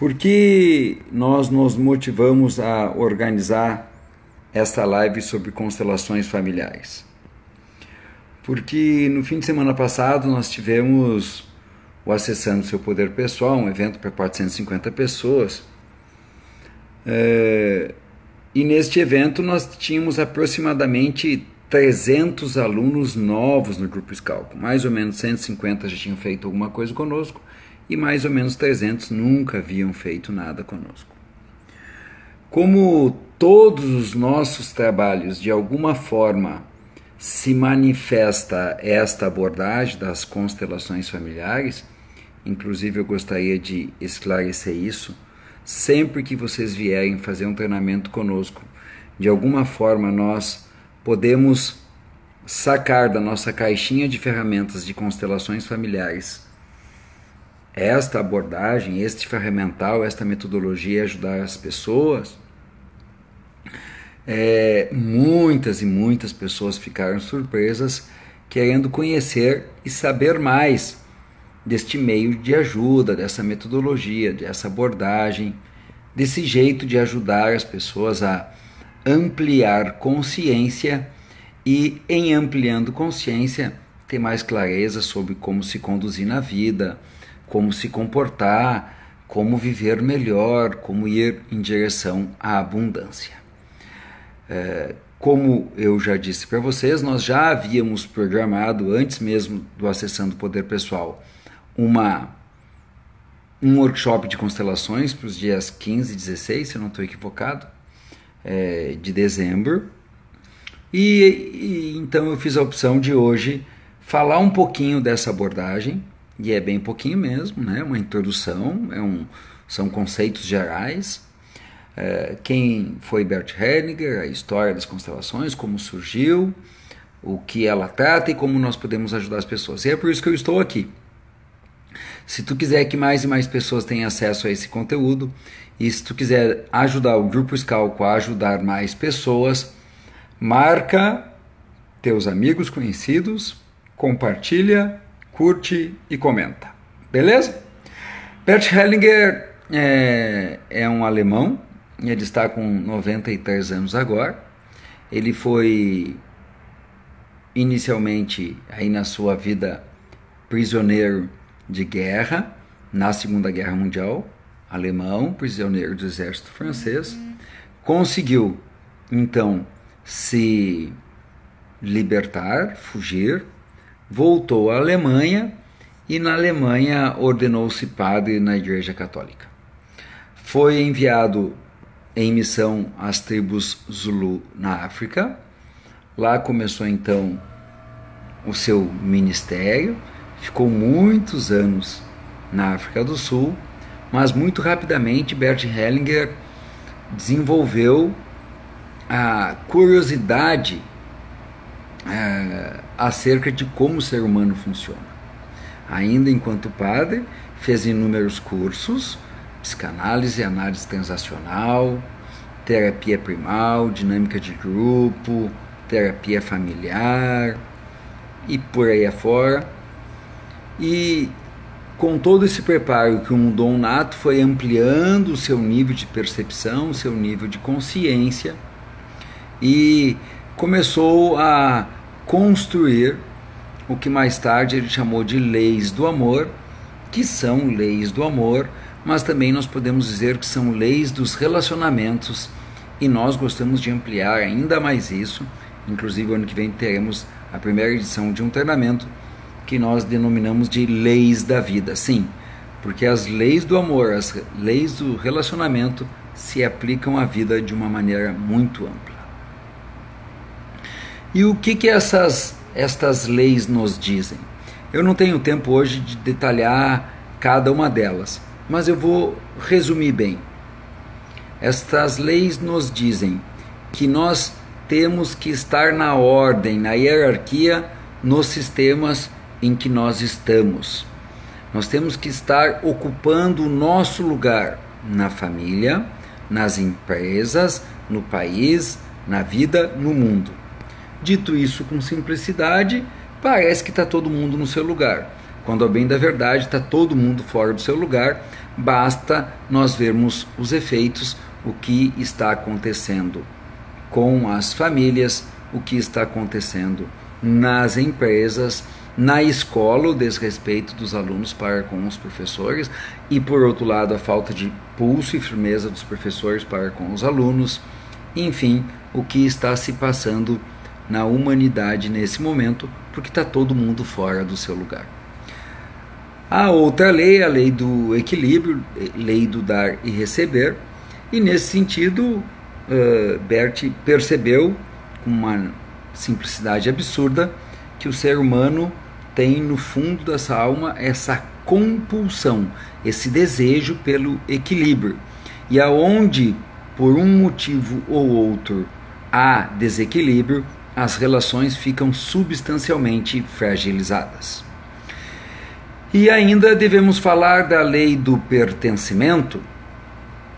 Por que nós nos motivamos a organizar esta live sobre constelações familiares? Porque no fim de semana passado nós tivemos o Acessando Seu Poder Pessoal, um evento para 450 pessoas. E neste evento nós tínhamos aproximadamente 300 alunos novos no Grupo Scalco. Mais ou menos 150 já tinham feito alguma coisa conosco e mais ou menos 300 nunca haviam feito nada conosco. Como todos os nossos trabalhos de alguma forma se manifesta esta abordagem das constelações familiares, inclusive eu gostaria de esclarecer isso, sempre que vocês vierem fazer um treinamento conosco, de alguma forma nós podemos sacar da nossa caixinha de ferramentas de constelações familiares esta abordagem, este ferramental, esta metodologia ajudar as pessoas. Muitas e muitas pessoas ficaram surpresas querendo conhecer e saber mais deste meio de ajuda, dessa metodologia, dessa abordagem, desse jeito de ajudar as pessoas a ampliar consciência e, em ampliando consciência, ter mais clareza sobre como se conduzir na vida, como se comportar, como viver melhor, como ir em direção à abundância. Como eu já disse para vocês, nós já havíamos programado, antes mesmo do Acessando o Poder Pessoal, um workshop de constelações para os dias 15 e 16, se eu não estou equivocado, de dezembro. E então eu fiz a opção de hoje falar um pouquinho dessa abordagem, e é bem pouquinho mesmo, né? Uma introdução, são conceitos gerais. Quem foi Bert Hellinger, a história das constelações, como surgiu, o que ela trata e como nós podemos ajudar as pessoas. E é por isso que eu estou aqui. Se tu quiser que mais e mais pessoas tenham acesso a esse conteúdo, e se tu quiser ajudar o Grupo Scalco a ajudar mais pessoas, marca teus amigos conhecidos, compartilha, curte e comenta. Beleza? Bert Hellinger é um alemão, ele está com 93 anos agora. Ele foi inicialmente aí na sua vida prisioneiro de guerra na Segunda Guerra Mundial, alemão, prisioneiro do exército francês. Conseguiu então se libertar, fugir, voltou à Alemanha e na Alemanha ordenou-se padre na Igreja Católica. Foi enviado em missão às tribos Zulu na África. Lá começou então o seu ministério, ficou muitos anos na África do Sul, mas muito rapidamente Bert Hellinger desenvolveu a curiosidade acerca de como o ser humano funciona. Ainda enquanto padre, fez inúmeros cursos, psicanálise, análise transacional, terapia primal, dinâmica de grupo, terapia familiar e por aí afora. E com todo esse preparo que um dom nato foi ampliando o seu nível de percepção, o seu nível de consciência e começou a construir o que mais tarde ele chamou de leis do amor, que são leis do amor, mas também nós podemos dizer que são leis dos relacionamentos, e nós gostamos de ampliar ainda mais isso. Inclusive, ano que vem teremos a primeira edição de um treinamento que nós denominamos de leis da vida. Sim, porque as leis do amor, as leis do relacionamento se aplicam à vida de uma maneira muito ampla. E o que estas leis nos dizem? Eu não tenho tempo hoje de detalhar cada uma delas, mas eu vou resumir bem. Estas leis nos dizem que nós temos que estar na ordem, na hierarquia, nos sistemas em que nós estamos. Nós temos que estar ocupando o nosso lugar na família, nas empresas, no país, na vida, no mundo. Dito isso com simplicidade, parece que está todo mundo no seu lugar, quando, ao bem da verdade, está todo mundo fora do seu lugar, Basta nós vermos os efeitos, o que está acontecendo com as famílias, o que está acontecendo nas empresas, na escola, o desrespeito dos alunos para com os professores e, por outro lado, a falta de pulso e firmeza dos professores para com os alunos. Enfim, o que está se passando na humanidade nesse momento, porque está todo mundo fora do seu lugar. A outra lei, a lei do equilíbrio, lei do dar e receber, e nesse sentido, Bert percebeu, com uma simplicidade absurda, que o ser humano tem no fundo dessa alma essa compulsão, esse desejo pelo equilíbrio. E aonde, por um motivo ou outro, há desequilíbrio, as relações ficam substancialmente fragilizadas. E ainda devemos falar da lei do pertencimento.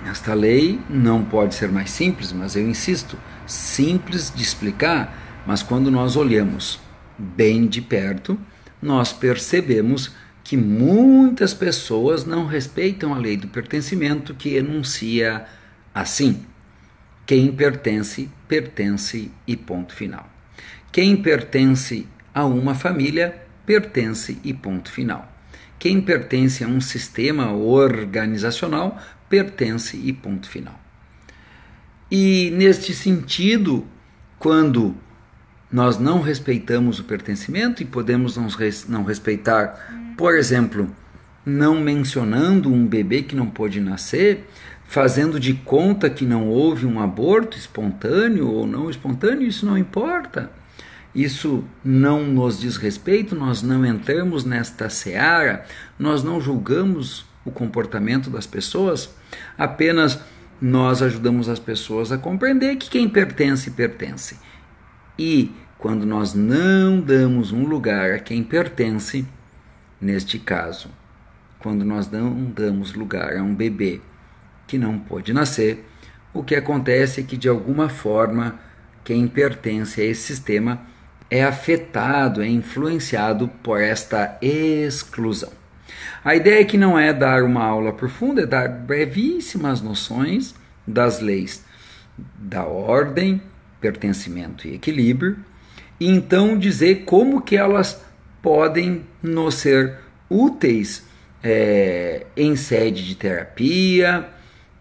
Esta lei não pode ser mais simples, mas eu insisto, simples de explicar, mas quando nós olhamos bem de perto, nós percebemos que muitas pessoas não respeitam a lei do pertencimento, que enuncia assim: quem pertence, pertence e ponto final. Quem pertence a uma família, pertence e ponto final. Quem pertence a um sistema organizacional, pertence e ponto final. E neste sentido, quando nós não respeitamos o pertencimento, e podemos não respeitar, por exemplo, não mencionando um bebê que não pôde nascer, fazendo de conta que não houve um aborto espontâneo ou não espontâneo, isso não importa. Isso não nos diz respeito, nós não entramos nesta seara, nós não julgamos o comportamento das pessoas, apenas nós ajudamos as pessoas a compreender que quem pertence, pertence. E quando nós não damos um lugar a quem pertence, neste caso, quando nós não damos lugar a um bebê que não pôde nascer, o que acontece é que, de alguma forma, quem pertence a esse sistema é afetado, é influenciado por esta exclusão. A ideia aqui não é dar uma aula profunda, é dar brevíssimas noções das leis da ordem, pertencimento e equilíbrio, e então dizer como que elas podem nos ser úteis em sede de terapia,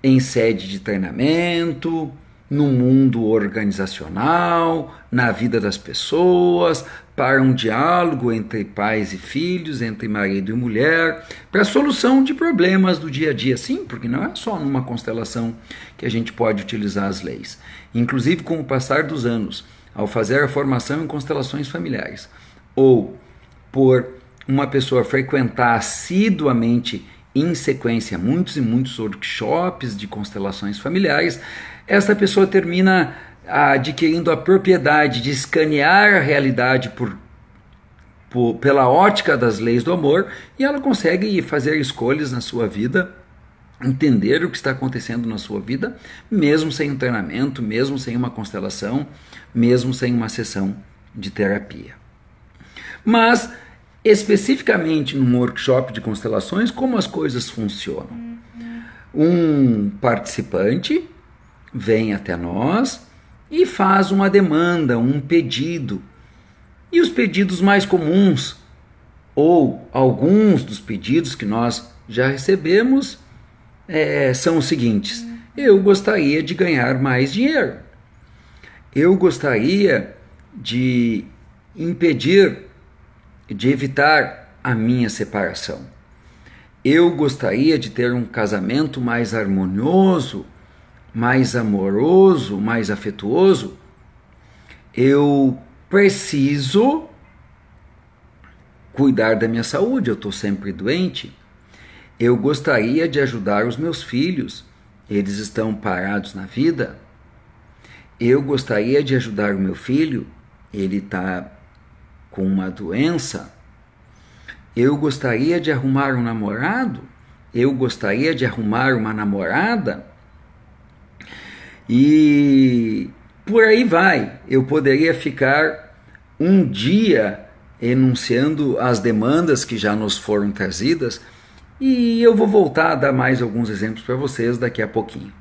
em sede de treinamento, no mundo organizacional, na vida das pessoas, para um diálogo entre pais e filhos, entre marido e mulher, para a solução de problemas do dia a dia. Sim, porque não é só numa constelação que a gente pode utilizar as leis. Inclusive, com o passar dos anos, ao fazer a formação em constelações familiares, ou por uma pessoa frequentar assiduamente em sequência muitos e muitos workshops de constelações familiares, essa pessoa termina adquirindo a propriedade de escanear a realidade pela ótica das leis do amor, e ela consegue fazer escolhas na sua vida, entender o que está acontecendo na sua vida, mesmo sem um treinamento, mesmo sem uma constelação, mesmo sem uma sessão de terapia. Mas, especificamente num workshop de constelações, como as coisas funcionam? Um participante vem até nós e faz uma demanda, um pedido. E os pedidos mais comuns, ou alguns dos pedidos que nós já recebemos, são os seguintes: eu gostaria de ganhar mais dinheiro. Eu gostaria de evitar a minha separação. Eu gostaria de ter um casamento mais harmonioso, mais amoroso, mais afetuoso. Eu preciso cuidar da minha saúde, eu estou sempre doente. Eu gostaria de ajudar os meus filhos, eles estão parados na vida. Eu gostaria de ajudar o meu filho, ele está com uma doença. Eu gostaria de arrumar um namorado, eu gostaria de arrumar uma namorada. E por aí vai. Eu poderia ficar um dia enunciando as demandas que já nos foram trazidas, E eu vou voltar a dar mais alguns exemplos para vocês daqui a pouquinho.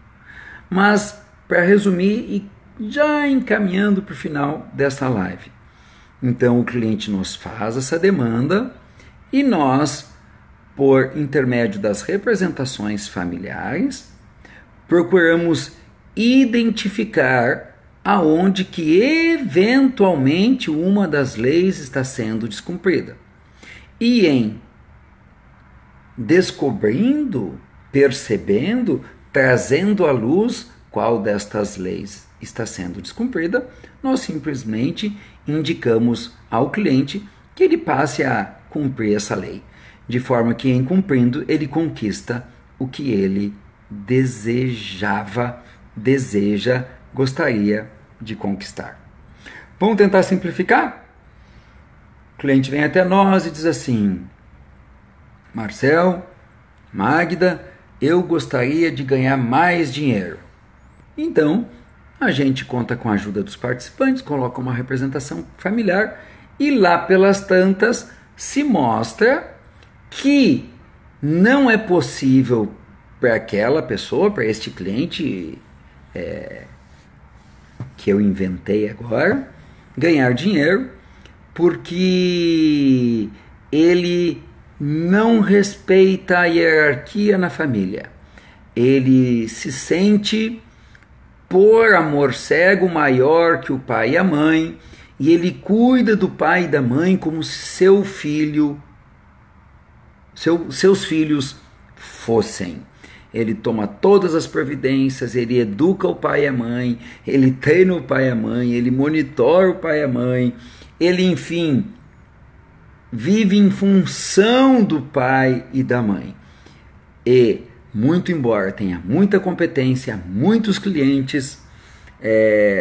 Mas, para resumir e já encaminhando para o final dessa live. Então, o cliente nos faz essa demanda e nós, por intermédio das representações familiares, procuramos identificar aonde que eventualmente uma das leis está sendo descumprida. E em descobrindo, percebendo, trazendo à luz qual destas leis está sendo descumprida, nós simplesmente indicamos ao cliente que ele passe a cumprir essa lei, de forma que, em cumprindo, ele conquista o que ele desejava, deseja, gostaria de conquistar. Vamos tentar simplificar? O cliente vem até nós e diz assim: Marcel, Magda, eu gostaria de ganhar mais dinheiro. Então, a gente conta com a ajuda dos participantes, coloca uma representação familiar e lá pelas tantas se mostra que não é possível para aquela pessoa, para este cliente que eu inventei agora, ganhar dinheiro, porque ele não respeita a hierarquia na família. Ele se sente, por amor cego, maior que o pai e a mãe, e ele cuida do pai e da mãe como se seus filhos fossem. Ele toma todas as providências, ele educa o pai e a mãe, ele treina o pai e a mãe, ele monitora o pai e a mãe, ele, enfim, vive em função do pai e da mãe. E, muito embora tenha muita competência, muitos clientes,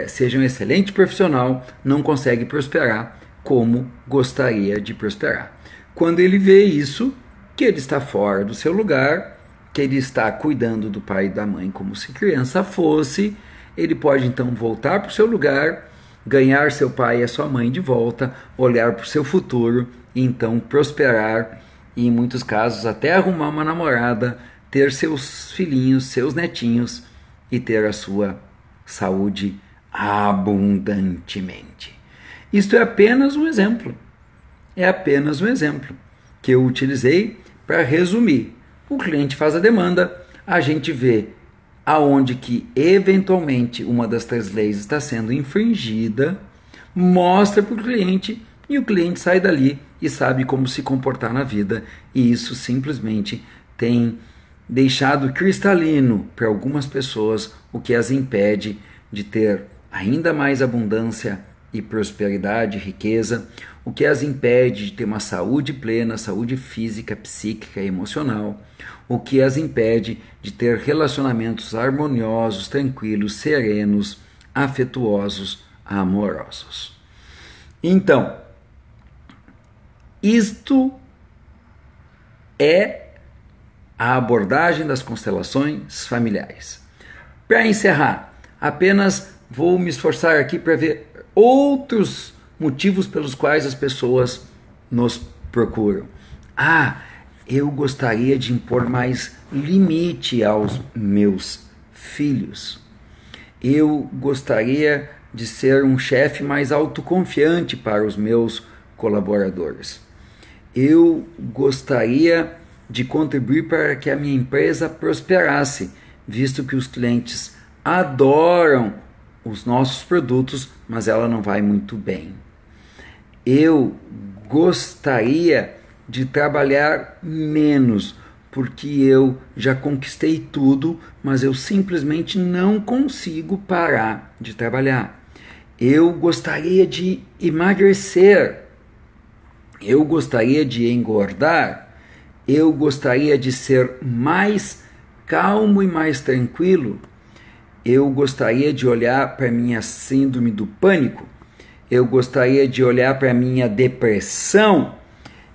seja um excelente profissional, não consegue prosperar como gostaria de prosperar. Quando ele vê isso, que ele está fora do seu lugar, que ele está cuidando do pai e da mãe como se criança fosse, ele pode então voltar para o seu lugar, ganhar seu pai e a sua mãe de volta, olhar para o seu futuro e então prosperar e, em muitos casos, até arrumar uma namorada, ter seus filhinhos, seus netinhos e ter a sua saúde abundantemente. Isto é apenas um exemplo. É apenas um exemplo que eu utilizei para resumir. O cliente faz a demanda, a gente vê aonde que eventualmente uma das 3 leis está sendo infringida, mostra para o cliente e o cliente sai dali e sabe como se comportar na vida, e isso simplesmente tem deixado cristalino para algumas pessoas o que as impede de ter ainda mais abundância e prosperidade, riqueza, o que as impede de ter uma saúde plena, saúde física, psíquica e emocional, o que as impede de ter relacionamentos harmoniosos, tranquilos, serenos, afetuosos, amorosos. Então, isto é a abordagem das constelações familiares. Para encerrar, apenas vou me esforçar aqui para ver outros motivos pelos quais as pessoas nos procuram. Eu gostaria de impor mais limite aos meus filhos. Eu gostaria de ser um chefe mais autoconfiante para os meus colaboradores. Eu gostaria de contribuir para que a minha empresa prosperasse, visto que os clientes adoram os nossos produtos, mas ela não vai muito bem. Eu gostaria de trabalhar menos, porque eu já conquistei tudo, mas eu simplesmente não consigo parar de trabalhar. Eu gostaria de emagrecer, eu gostaria de engordar, eu gostaria de ser mais calmo e mais tranquilo, eu gostaria de olhar para a minha síndrome do pânico, eu gostaria de olhar para a minha depressão,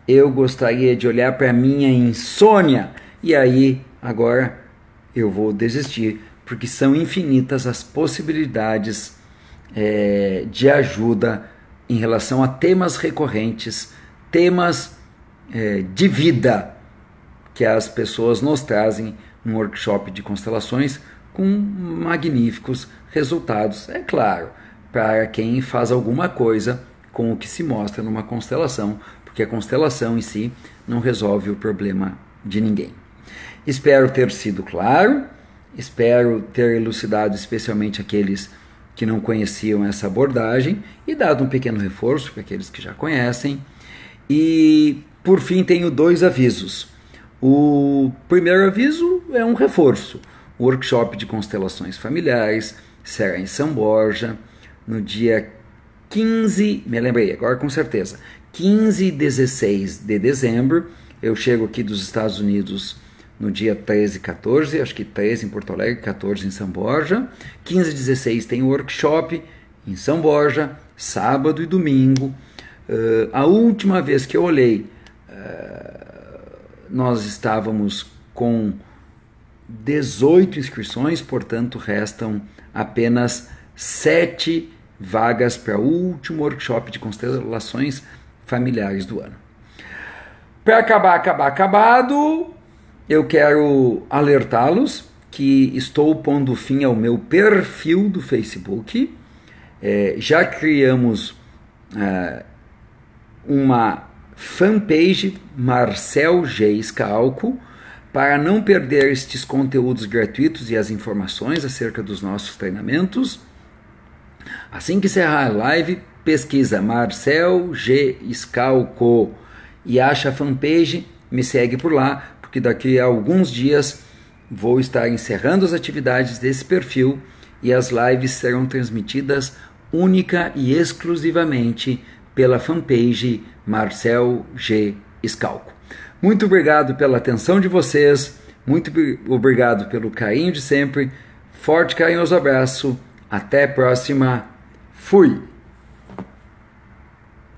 eu gostaria de olhar para a minha insônia, e aí agora eu vou desistir, porque são infinitas as possibilidades de ajuda em relação a temas recorrentes, temas de vida, que as pessoas nos trazem num workshop de constelações com magníficos resultados, é claro, para quem faz alguma coisa com o que se mostra numa constelação, porque a constelação em si não resolve o problema de ninguém. Espero ter sido claro, espero ter elucidado especialmente aqueles que não conheciam essa abordagem e dado um pequeno reforço para aqueles que já conhecem. E, por fim, tenho 2 avisos. O primeiro aviso é um reforço. O workshop de constelações familiares será em São Borja, no dia 15, me lembrei agora com certeza, 15 e 16 de dezembro. Eu chego aqui dos Estados Unidos no dia 13 e 14, acho que 13 em Porto Alegre, 14 em São Borja. 15 e 16 tem o workshop em São Borja, sábado e domingo. A última vez que eu olhei, nós estávamos com 18 inscrições, portanto restam apenas 7 vagas para o último workshop de constelações familiares do ano. Para acabado, eu quero alertá-los que estou pondo fim ao meu perfil do Facebook. Já criamos uma fanpage Marcel G. Scalco, para não perder estes conteúdos gratuitos e as informações acerca dos nossos treinamentos. Assim que encerrar a live, pesquisa Marcel G. Scalco e acha a fanpage, me segue por lá, porque daqui a alguns dias vou estar encerrando as atividades desse perfil e as lives serão transmitidas única e exclusivamente pela fanpage Marcel G. Scalco. Muito obrigado pela atenção de vocês, muito obrigado pelo carinho de sempre, forte carinhoso abraço, até a próxima, fui!